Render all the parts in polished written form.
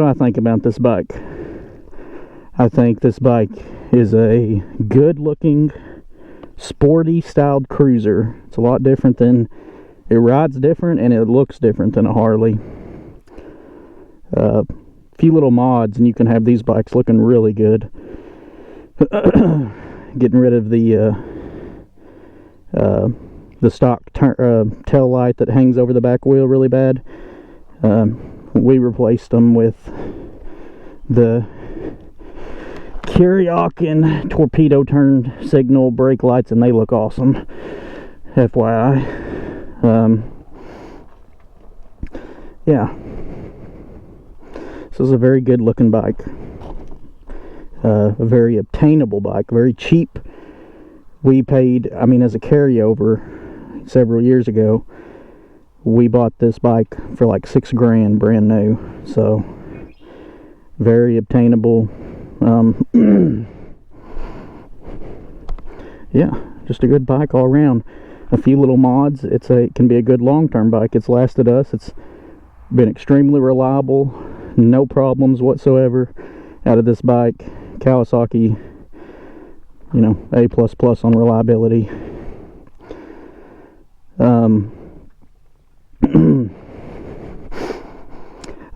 What I think about this bike, I think this bike is a good looking, sporty styled cruiser. It's a lot different than, it rides different and it looks different than a Harley. Few little mods and you can have these bikes looking really good. Getting rid of the stock tail light that hangs over the back wheel really bad. We replaced them with the Kawasaki torpedo turn signal brake lights, and they look awesome. FYI. Yeah. This is a very good looking bike. A very obtainable bike, very cheap. We paid, I mean, as a carryover several years ago, we bought this bike for like $6 grand brand new. So very obtainable. Yeah, just a good bike all around. A few little mods. It can be a good long-term bike. It's lasted us. It's been extremely reliable. No problems whatsoever out of this bike. Kawasaki, you know, A++ on reliability.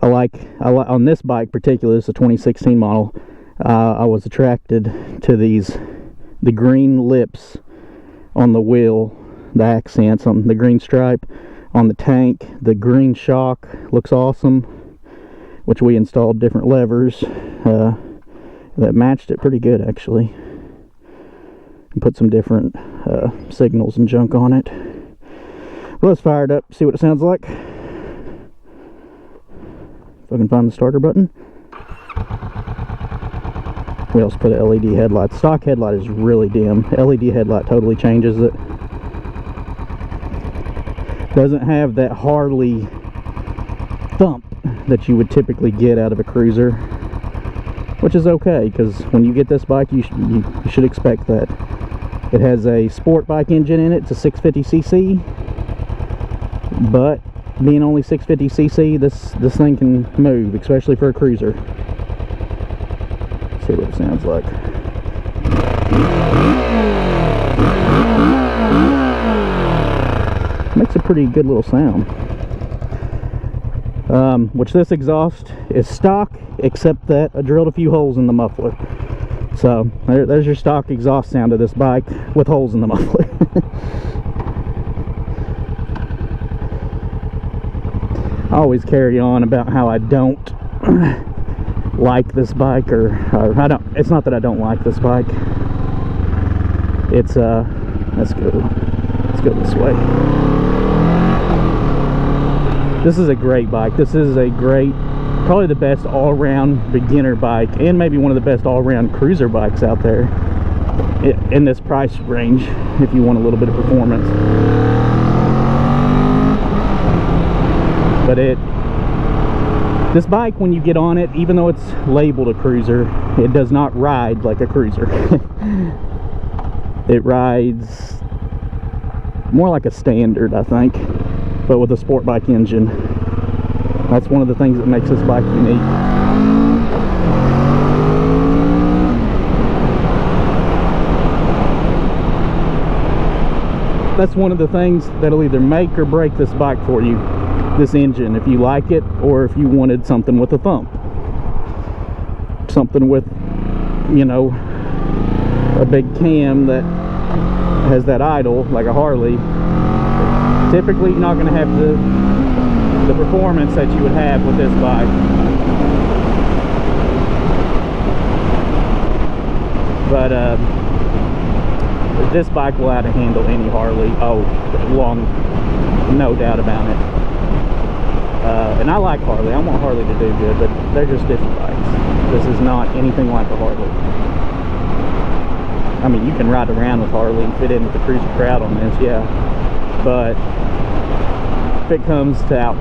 I like on this bike particularly, it's a 2016 model. I was attracted to the green lips on the wheel, the accents on the green stripe on the tank. The green shock looks awesome, which we installed different levers that matched it pretty good actually, and put some different signals and junk on it. Well, let's fire it up, see what it sounds like. If I can find the starter button. We also put an LED headlight. The stock headlight is really dim. LED headlight totally changes it. Doesn't have that Harley thump that you would typically get out of a cruiser, which is okay, because when you get this bike you should expect that. It has a sport bike engine in it. It's a 650cc, but being only 650cc, this thing can move, especially for a cruiser. Let's see what it sounds like. Makes a pretty good little sound. Which this exhaust is stock, except that I drilled a few holes in the muffler. So there's your stock exhaust sound of this bike with holes in the muffler. I always carry on about how I don't like this bike, or I don't. It's not that I don't like this bike. It's let's go this way. This is a great bike. This is a great, probably the best all-around beginner bike, and maybe one of the best all-around cruiser bikes out there in this price range, if you want a little bit of performance. But this bike, when you get on it, even though it's labeled a cruiser, it does not ride like a cruiser. It rides more like a standard, I think, but with a sport bike engine. That's one of the things that makes this bike unique. That's one of the things that'll either make or break this bike for you, this engine, if you like it, or if you wanted something with a thump. Something with, you know, a big cam that has that idle, like a Harley. Typically you're not going to have the performance that you would have with this bike. But this bike will out of handle any Harley. No doubt about it. And I like Harley. I want Harley to do good, but they're just different bikes. This is not anything like a Harley. I mean, you can ride around with Harley and fit in with the cruiser crowd on this, yeah. But if it comes to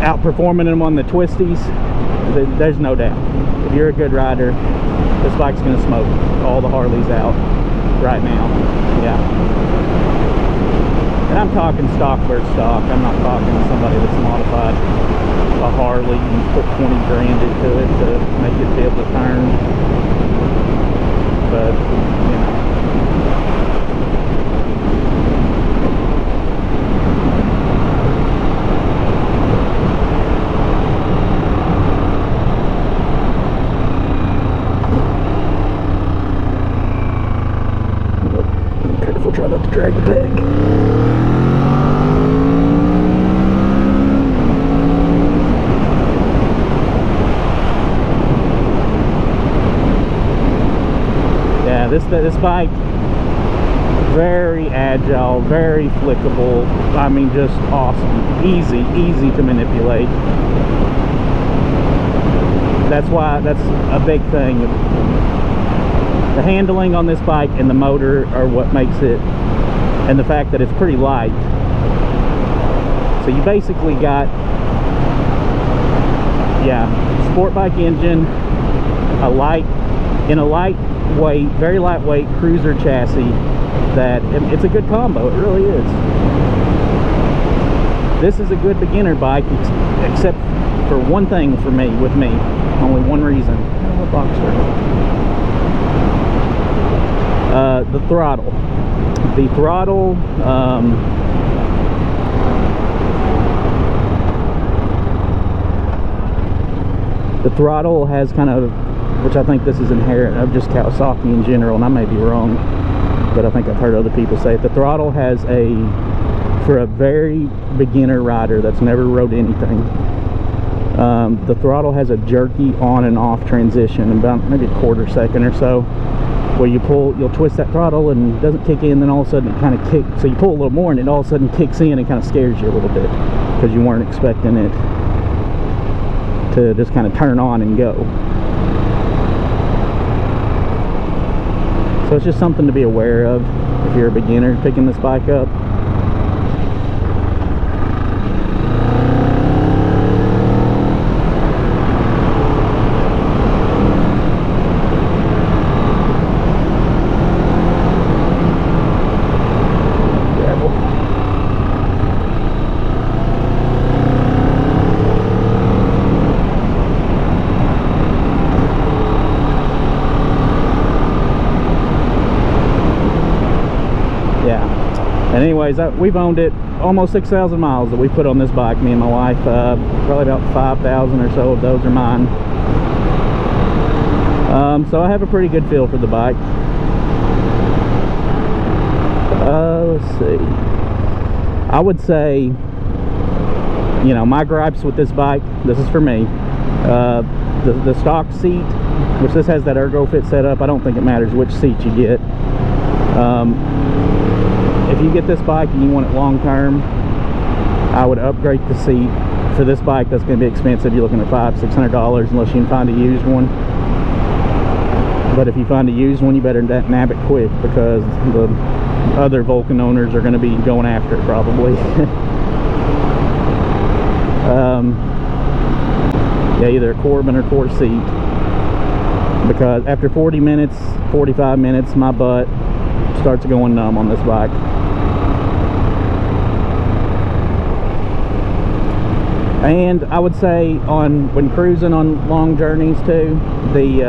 outperforming them on the twisties, there's no doubt. If you're a good rider, this bike's going to smoke all the Harleys out right now. Yeah. And I'm talking stock versus stock. I'm not talking somebody that's modified a Harley and put 20 grand into it to make it be able to turn. But, you know. Careful, try not to drag the peg. This bike, very agile, very flickable. I mean, just awesome. Easy to manipulate. That's a big thing. The handling on this bike and the motor are what makes it, and the fact that it's pretty light. So you basically got, yeah, sport bike engine, in a lightweight, very lightweight cruiser chassis. That it's a good combo. It really is. This is a good beginner bike, except for one thing for me. With me, only one reason. The throttle. The throttle. The throttle has kind of, which I think this is inherent of just Kawasaki in general, and I may be wrong, but I think I've heard other people say it. The throttle has for a very beginner rider that's never rode anything, the throttle has a jerky on and off transition, about maybe a quarter second or so, where you'll twist that throttle and it doesn't kick in, then all of a sudden it kind of kicks, so you pull a little more and it all of a sudden kicks in and kind of scares you a little bit, because you weren't expecting it to just kind of turn on and go. So it's just something to be aware of if you're a beginner picking this bike up. Anyways, we've owned it almost 6,000 miles that we put on this bike, me and my wife. Probably about 5,000 or so of those are mine. So I have a pretty good feel for the bike. Let's see. I would say, you know, my gripes with this bike, this is for me, the stock seat, which this has that ergo fit set up. I don't think it matters which seat you get. If you get this bike and you want it long term, I would upgrade the seat. For this bike, that's going to be expensive. You're looking at $500–600 unless you can find a used one. But if you find a used one, you better nab it quick, because the other Vulcan owners are going to be going after it probably. Yeah, either a Corbin or Core seat, because after 40 minutes, 45 minutes, my butt starts going numb on this bike. And I would say when cruising on long journeys too, the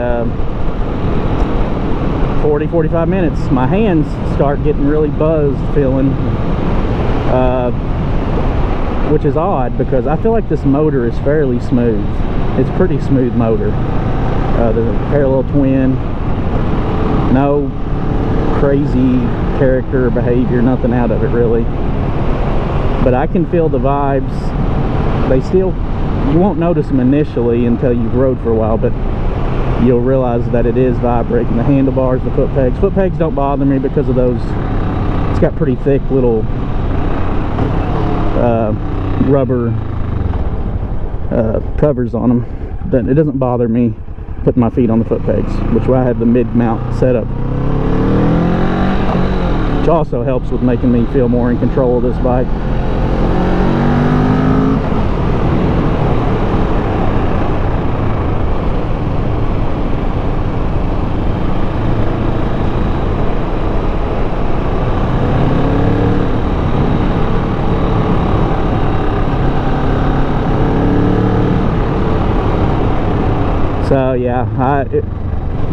40–45 minutes, my hands start getting really buzzed feeling, which is odd because I feel like this motor is fairly smooth. It's a pretty smooth motor. The parallel twin, no crazy character or behavior, nothing out of it really. But I can feel the vibes. You won't notice them initially until you've rode for a while, but you'll realize that it is vibrating. The handlebars, the foot pegs. Foot pegs don't bother me because of those. It's got pretty thick little rubber covers on them. It doesn't bother me putting my feet on the foot pegs, which I have the mid-mount setup, which also helps with making me feel more in control of this bike. So yeah,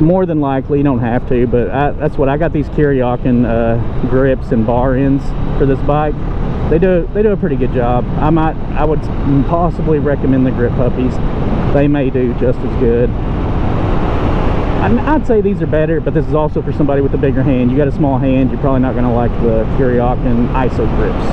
more than likely, you don't have to, but that's what I got. These Kawasaki grips and bar ends for this bike. They do a pretty good job. I would possibly recommend the grip puppies. They may do just as good. I'd say these are better, but this is also for somebody with a bigger hand. You got a small hand, you're probably not going to like the Kawasaki ISO grips.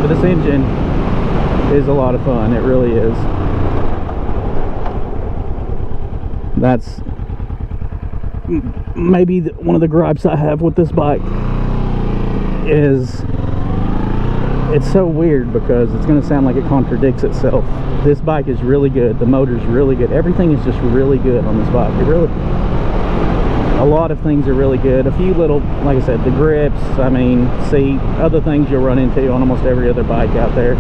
This engine is a lot of fun. It really is. That's maybe one of the gripes I have with this bike. Is it's so weird because it's going to sound like it contradicts itself. This bike is really good. The motor's really good. Everything is just really good on this bike. A lot of things are really good. A few little, like I said, the grips, I mean, seat, other things you'll run into on almost every other bike out there.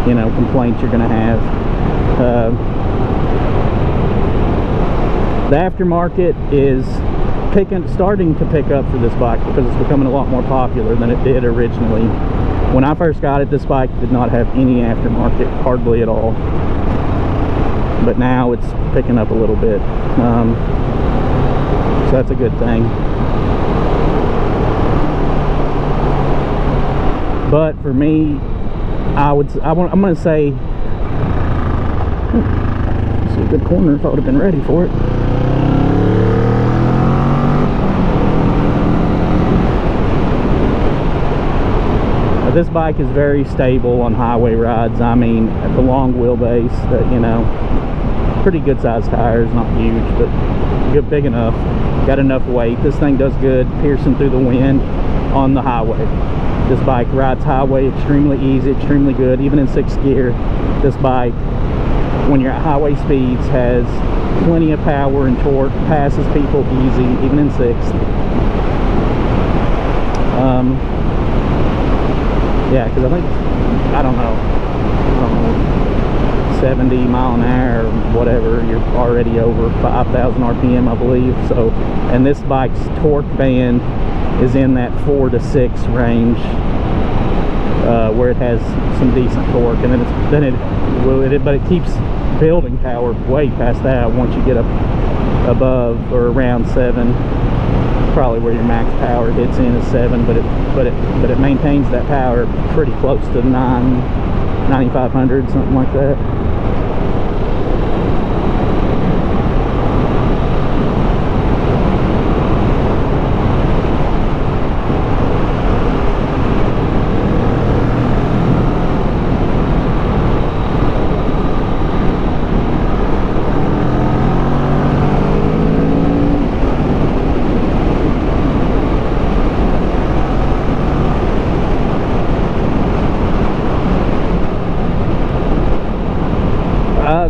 You know, complaints you're going to have. The aftermarket is starting to pick up for this bike because it's becoming a lot more popular than it did originally. When I first got it, this bike did not have any aftermarket, hardly at all. But now it's picking up a little bit. So that's a good thing. But for me, I'm going to say, this is a good corner if I would have been ready for it. This bike is very stable on highway rides. I mean, at the long wheelbase, you know, pretty good sized tires, not huge, but good, big enough. Got enough weight. This thing does good piercing through the wind on the highway. This bike rides highway extremely easy, extremely good. Even in 6th gear, this bike, when you're at highway speeds, has plenty of power and torque, passes people easy, even in 6th. Yeah, because I think, I don't know, 70 mile an hour or whatever, you're already over 5,000 RPM, I believe. So, and this bike's torque band is in that 4 to 6 range, where it has some decent torque, and but it keeps building power way past that once you get up above or around 7. Probably where your max power hits in is 7, but it maintains that power pretty close to 9,500, something like that.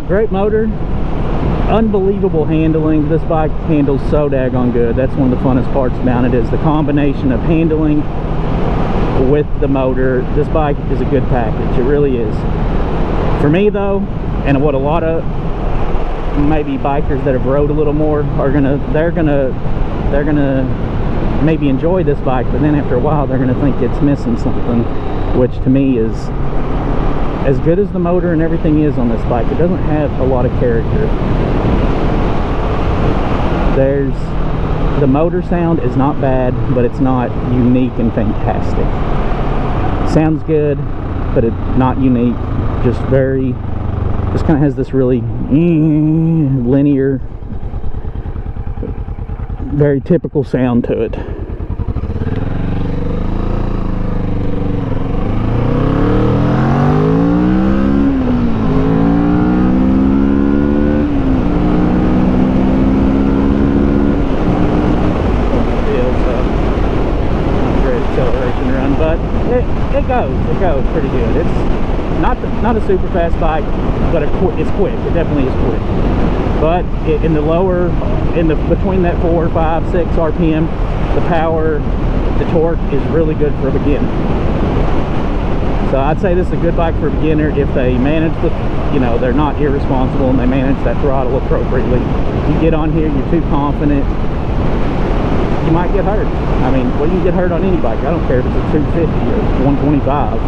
Great motor, unbelievable handling. This bike handles so daggone good. That's one of the funnest parts about it, is the combination of handling with the motor. This bike is a good package. It really is. For me though, and what a lot of maybe bikers that have rode a little more are they're gonna maybe enjoy this bike, but then after a while they're gonna think it's missing something, which to me is, as good as the motor and everything is on this bike, it doesn't have a lot of character. The motor sound is not bad, but it's not unique and fantastic. Sounds good, but it's not unique. Just kind of has this really linear, very typical sound to it. It goes pretty good. It's not a super fast bike, but it's quick. It definitely is quick. But between that 4, 5, 6 RPM, the power the torque is really good for a beginner. So I'd say this is a good bike for a beginner if they manage the, you know, they're not irresponsible and they manage that throttle appropriately. You get on here, you're too confident, you might get hurt. I mean, well, you can get hurt on any bike. I don't care if it's a 250 or 125. You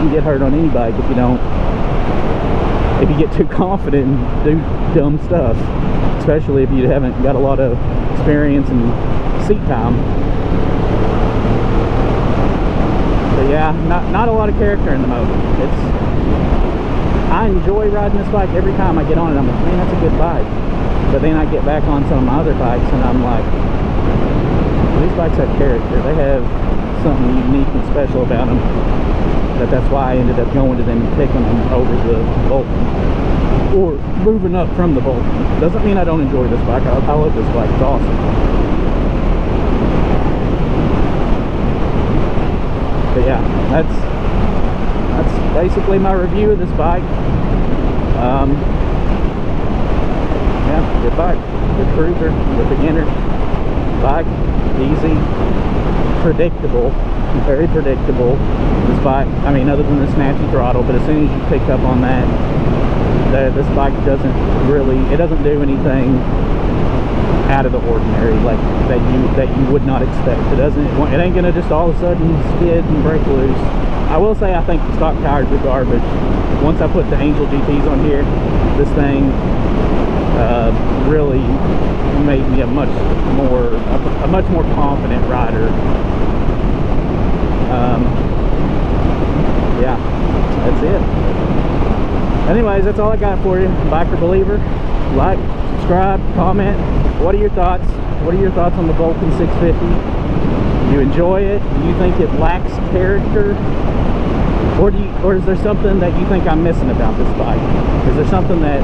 can get hurt on any bike if you don't, if you get too confident and do dumb stuff, especially if you haven't got a lot of experience and seat time. But yeah, not a lot of character in the motor. I enjoy riding this bike every time I get on it. I'm like, man, that's a good bike. But then I get back on some of my other bikes and I'm like, these bikes have character. They have something unique and special about them. That's why I ended up going to them and picking them over the Vulcan, or moving up from the Vulcan. Doesn't mean I don't enjoy this bike. I love this bike. It's awesome. But yeah, that's basically my review of this bike. Yeah, good bike, good cruiser, good beginner bike, easy, predictable, very predictable. This bike, I mean, other than the snatchy throttle, but as soon as you pick up on that, this bike doesn't really, it doesn't do anything out of the ordinary, like that you would not expect. It ain't gonna just all of a sudden skid and break loose. I will say I think the stock tires are garbage. Once I put the Angel GTs on here, this thing really made me a much more confident rider. Yeah, that's it. Anyways, that's all I got for you. Biker Believer, like, subscribe, comment. What are your thoughts? What are your thoughts on the Vulcan 650? Do you enjoy it? Do you think it lacks character? Or is there something that you think I'm missing about this bike? Is there something that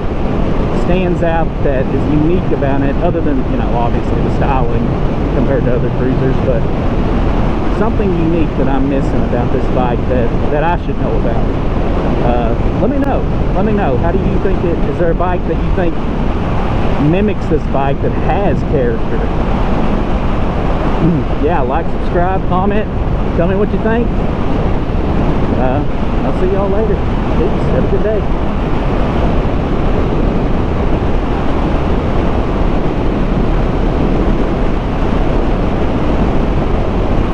stands out that is unique about it, other than, you know, obviously the styling compared to other cruisers, but something unique that I'm missing about this bike that I should know about? Let me know. Let me know. How do you think it? Is there a bike that you think mimics this bike that has character? Yeah, like, subscribe, comment, tell me what you think. I'll see y'all later. Peace. Have a good day.